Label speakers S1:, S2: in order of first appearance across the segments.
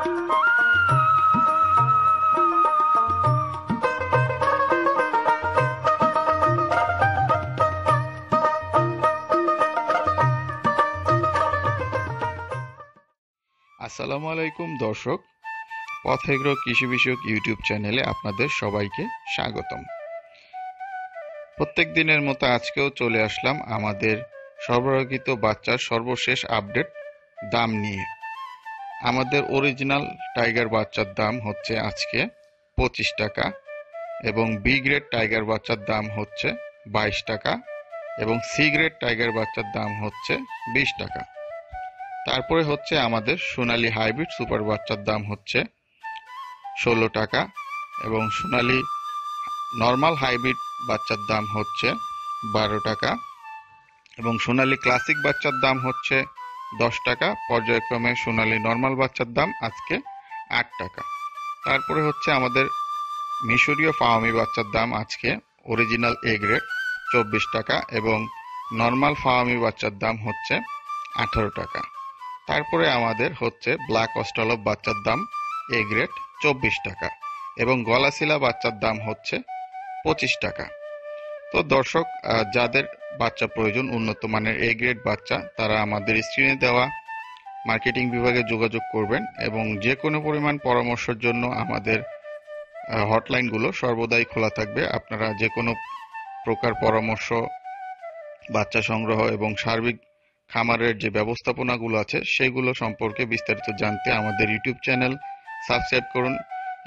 S1: আসসালামু আলাইকুম দর্শক, পথ এগ্রো কৃষি বিষয়ক ইউটিউব চ্যানেলে আপনাদের সবাইকে স্বাগতম। প্রত্যেক দিনের মতো আজকেও চলে আসলাম আমাদের সরবরাহকৃত বাচ্চার সর্বশেষ আপডেট দাম নিয়ে। আমাদের অরিজিনাল টাইগার বাচ্চার দাম হচ্ছে আজকে 25 টাকা এবং বি গ্রেড টাইগার বাচ্চার দাম হচ্ছে 22 টাকা এবং সি গ্রেড টাইগার বাচ্চার দাম হচ্ছে 20 টাকা। তারপরে হচ্ছে আমাদের সোনালী হাইব্রিড সুপার বাচ্চার দাম হচ্ছে 16 টাকা এবং সোনালী নর্মাল হাইব্রিড বাচ্চার দাম হচ্ছে 12 টাকা এবং সোনালী ক্লাসিক বাচ্চার দাম হচ্ছে 10 টাকা। পর্যায়ক্রমে সোনালী নর্মাল বাচ্চার দাম আজকে 8 টাকা। তারপরে হচ্ছে আমাদের মিশরীয় ফাওমি বাচ্চার দাম আজকে অরিজিনাল এ গ্রেড 24 টাকা এবং নর্মাল ফাওমি বাচ্চার দাম হচ্ছে 18 টাকা। তারপরে আমাদের হচ্ছে ব্ল্যাক অস্ট্রালপ বাচ্চার দাম এ গ্রেড 24 টাকা এবং গলাশিলা বাচ্চার দাম হচ্ছে 25 টাকা। তো দর্শক, যাদের বাচ্চা প্রয়োজন উন্নত মানের এ গ্রেড বাচ্চা, তারা আমাদের স্ক্রিনে দেওয়া মার্কেটিং বিভাগে যোগাযোগ করবেন এবং যে কোনো পরিমাণ পরামর্শের জন্য আমাদের হটলাইনগুলো সর্বদাই খোলা থাকবে। আপনারা যে কোনো প্রকার পরামর্শ, বাচ্চা সংগ্রহ এবং সার্বিক খামারের যে ব্যবস্থাপনাগুলো আছে সেগুলো সম্পর্কে বিস্তারিত জানতে আমাদের ইউটিউব চ্যানেল সাবস্ক্রাইব করুন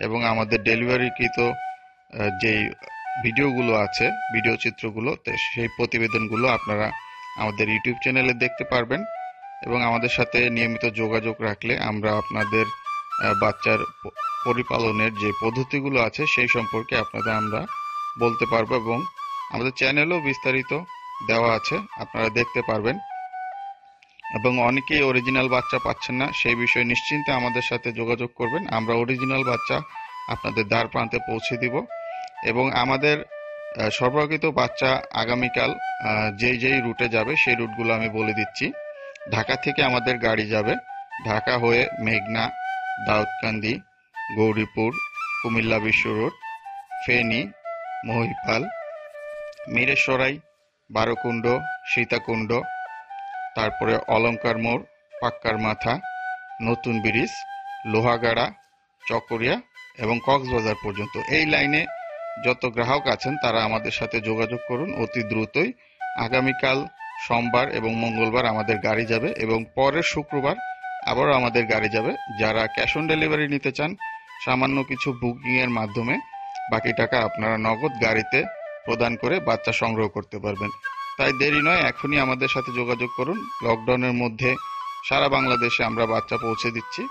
S1: এবং আমাদের ডেলিভারিকৃত যেই ভিডিওগুলো আছে, ভিডিও চিত্রগুলো, সেই প্রতিবেদনগুলো আপনারা আমাদের ইউটিউব চ্যানেলে দেখতে পারবেন এবং আমাদের সাথে নিয়মিত যোগাযোগ রাখলে আমরা আপনাদের বাচ্চার পরিপালনের যে পদ্ধতিগুলো আছে সেই সম্পর্কে আমরা বলতে পারবো এবং আমাদের চ্যানেলেও বিস্তারিত দেওয়া আছে, আপনারা দেখতে পারবেন। এবং অনেকেই অরিজিনাল বাচ্চা পাচ্ছেন না, সেই বিষয়ে নিশ্চিন্তে আমাদের সাথে যোগাযোগ করবেন। আমরা অরিজিনাল বাচ্চা আপনাদের দ্বার প্রান্তে পৌঁছে দিব এবং আমাদের সরবরাহকৃত বাচ্চা আগামীকাল যেই রুটে যাবে সেই রুটগুলো আমি বলে দিচ্ছি। ঢাকা থেকে আমাদের গাড়ি যাবে ঢাকা হয়ে মেঘনা, দাউদকান্দি, গৌরীপুর, কুমিল্লা বিশ্ব রোড, ফেনী, মহিপাল, মিরেশরাই, বারোকুণ্ড, সীতাকুণ্ড, তারপরে অলঙ্কার মোড়, পাক্কার মাথা, নতুন ব্রিজ, লোহাগাড়া, চকরিয়া এবং কক্সবাজার পর্যন্ত। এই লাইনে যত গ্রাহক আছেন তারা আমাদের সাথে যোগাযোগ করুন অতি দ্রুতই। আগামীকাল সোমবার এবং মঙ্গলবার আমাদের গাড়ি যাবে এবং পরের শুক্রবার আবারও আমাদের গাড়ি যাবে। যারা ক্যাশ অন ডেলিভারি নিতে চান, সামান্য কিছু বুকিং এর মাধ্যমে বাকি টাকা আপনারা নগদ গাড়িতে প্রদান করে বাচ্চা সংগ্রহ করতে পারবেন। তাই দেরি নয়, এখনই আমাদের সাথে যোগাযোগ করুন। লকডাউনের মধ্যে সারা বাংলাদেশে আমরা বাচ্চা পৌঁছে দিচ্ছি।